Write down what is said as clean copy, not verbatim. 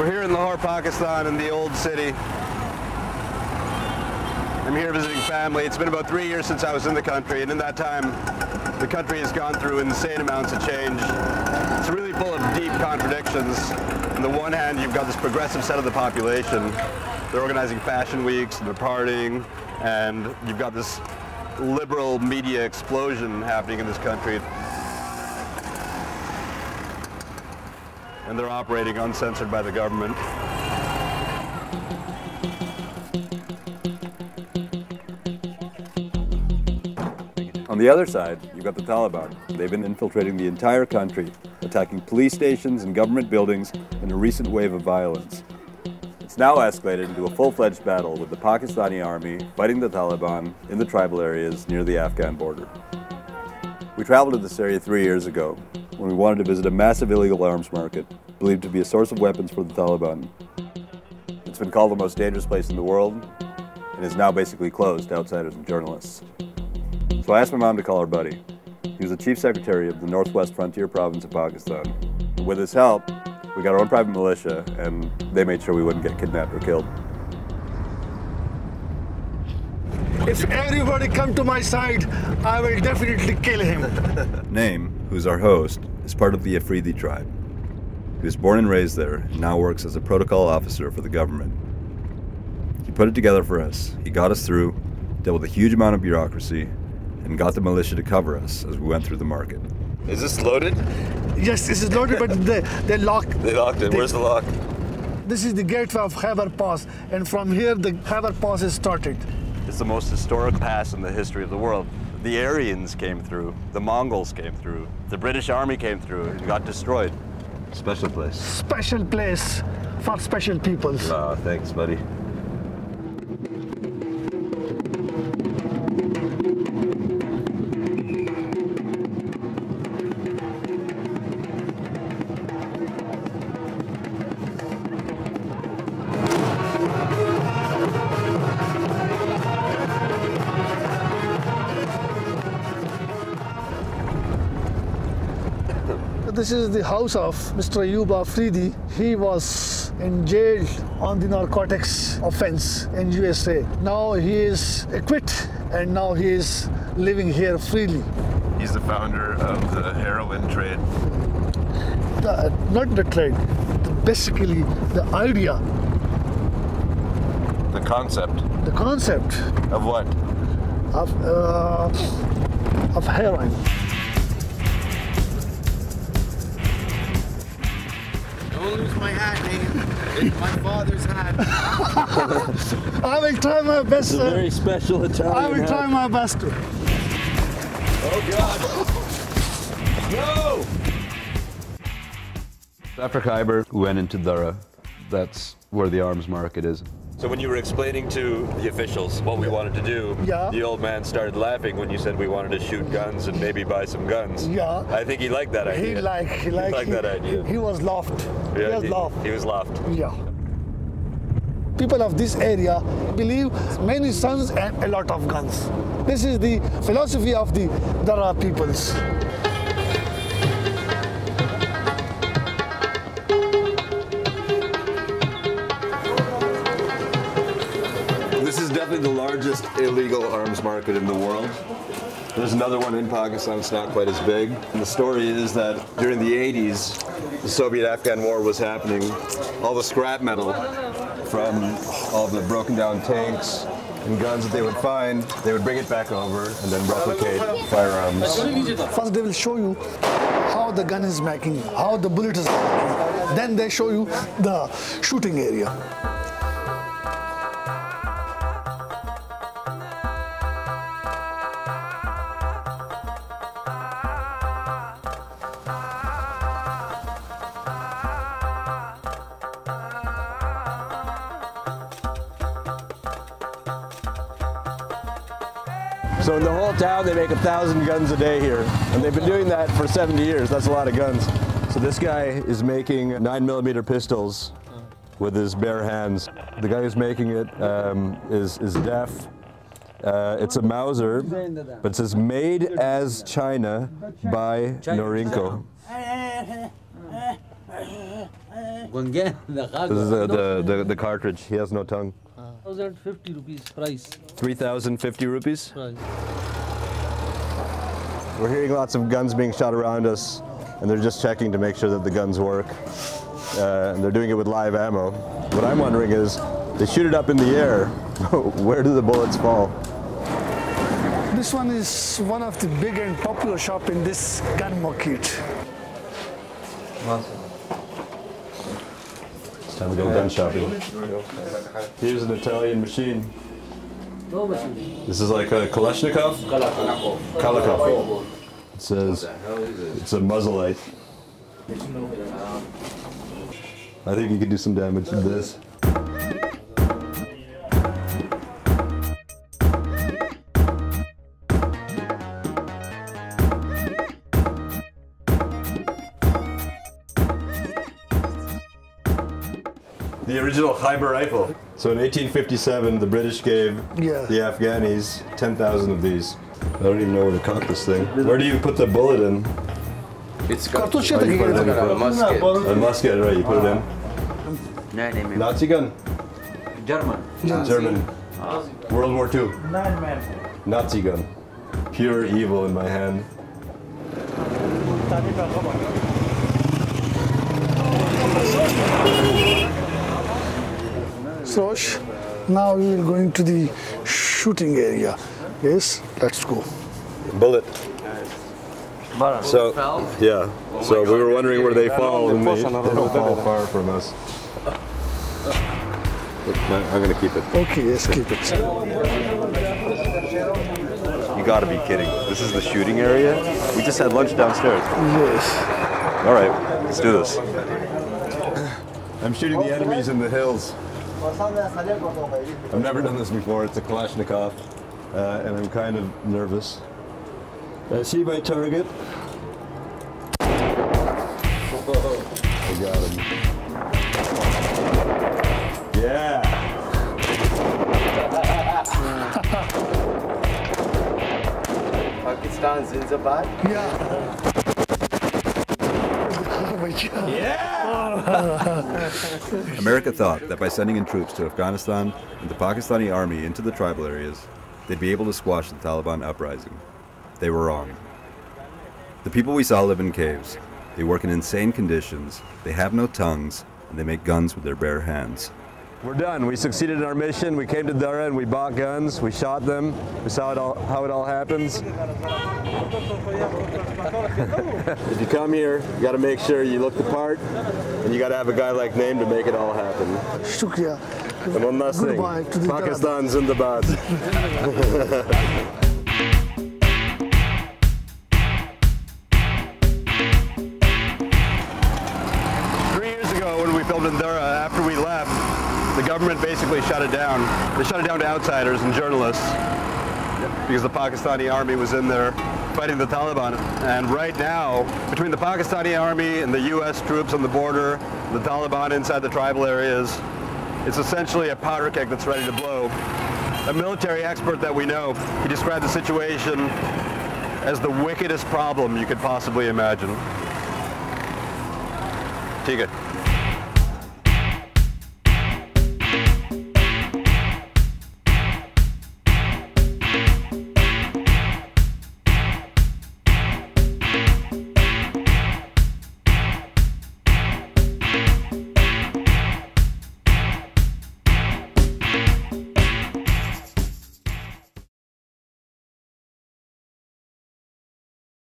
We're here in Lahore, Pakistan, in the old city. I'm here visiting family. It's been about 3 years since I was in the country, and in that time, the country has gone through insane amounts of change. It's really full of deep contradictions. On the one hand, you've got this progressive set of the population. They're organizing fashion weeks, and they're partying, and you've got this liberal media explosion happening in this country. And they're operating uncensored by the government. On the other side, you've got the Taliban. They've been infiltrating the entire country, attacking police stations and government buildings in a recent wave of violence. It's now escalated into a full-fledged battle with the Pakistani army fighting the Taliban in the tribal areas near the Afghan border. We traveled to this area 3 years ago when we wanted to visit a massive illegal arms market believed to be a source of weapons for the Taliban. It's been called the most dangerous place in the world and is now basically closed to outsiders and journalists. So I asked my mom to call our buddy. He was the chief secretary of the Northwest Frontier Province of Pakistan. With his help, we got our own private militia, and they made sure we wouldn't get kidnapped or killed. If everybody come to my side, I will definitely kill him. Naim, who's our host, is part of the Afridi tribe. He was born and raised there and now works as a protocol officer for the government. He put it together for us. He got us through, dealt with a huge amount of bureaucracy, and got the militia to cover us as we went through the market. Is this loaded? Yes, this is loaded, but they locked. They locked it. Where's the lock? This is the gateway of Khyber Pass, and from here the Khyber Pass is started. It's the most historic pass in the history of the world. The Aryans came through, the Mongols came through, the British Army came through and got destroyed. Special place. Special place for special peoples. Oh, thanks, buddy. This is the house of Mr. Ayyub Afridi. He was in jail on the narcotics offense in USA. Now he is acquitted and now he is living here freely. He's the founder of the heroin trade. Not the trade, basically the idea. The concept. The concept. Of what? Of heroin. Don't lose my hat, man. It's my father's hat. I will try my best. It's a very special Italian I will try hat. my best. Oh, God. No! After Khyber, we went into Dara. That's where the arms market is. So when you were explaining to the officials what we wanted to do, Yeah. the old man started laughing when you said we wanted to shoot guns and maybe buy some guns. Yeah. I think he liked that idea. He liked that idea. He was laughed. Yeah, he was laughed. He was laughed. Yeah. People of this area believe many sons and a lot of guns. This is the philosophy of the Dara peoples. This is definitely the largest illegal arms market in the world. There's another one in Pakistan, it's not quite as big. And the story is that during the 80s, the Soviet-Afghan war was happening. All the scrap metal from all the broken down tanks and guns that they would find, they would bring it back over and then replicate firearms. First they will show you how the gun is making, how the bullet is making. Then they show you the shooting area. So in the whole town, they make 1,000 guns a day here. And they've been doing that for 70 years. That's a lot of guns. So this guy is making 9mm pistols with his bare hands. The guy who's making it is deaf. It's a Mauser, but it says made as China by Norinco. This is the cartridge. He has no tongue. 1,050 rupees price. 3,050 rupees? Price. We're hearing lots of guns being shot around us, and they're just checking to make sure that the guns work. And they're doing it with live ammo. What I'm wondering is, they shoot it up in the air. Where do the bullets fall? This one is one of the big and popular shop in this gun market. It's time to go gun shopping. Here's an Italian machine. This is like a Kalashnikov? Kalashnikov. It says it's a Muzzleite. I think you could do some damage with this. The original Khyber rifle. So in 1857, the British gave the Afghanis 10,000 of these. I don't even know where to cock this thing. Where do you put the bullet in? It's got Oh, you put it in a musket. A musket, right, you put it in. Nazi gun? German. German. World War II. Nazi gun. Pure evil in my hand. Sosh, now we will go into the shooting area. Yes, let's go. Bullet. So, yeah. So we were wondering where they fall, and they don't fall far from us. I'm gonna keep it. Okay, yes, keep it. You gotta be kidding. This is the shooting area? We just had lunch downstairs. Yes. All right, let's do this. I'm shooting the enemies in the hills. I've never done this before. It's a Kalashnikov, and I'm kind of nervous. I see my target. I got him. Yeah. Pakistan Zindabad. America thought that by sending in troops to Afghanistan and the Pakistani army into the tribal areas, they'd be able to squash the Taliban uprising. They were wrong. The people we saw live in caves. They work in insane conditions, they have no tongues, and they make guns with their bare hands. We're done. We succeeded in our mission. We came to Dara and we bought guns. We shot them. We saw how it all happens. If you come here, you got to make sure you look the part, and you got to have a guy like Naim to make it all happen. Shukriya. And one last thing, Goodbye to the Pakistan Zindabad. 3 years ago when we filmed in Dara, after we left, the government basically shut it down. They shut it down to outsiders and journalists because the Pakistani army was in there fighting the Taliban. And right now, between the Pakistani army and the US troops on the border, the Taliban inside the tribal areas, it's essentially a powder keg that's ready to blow. A military expert that we know, he described the situation as the wickedest problem you could possibly imagine. ठीक है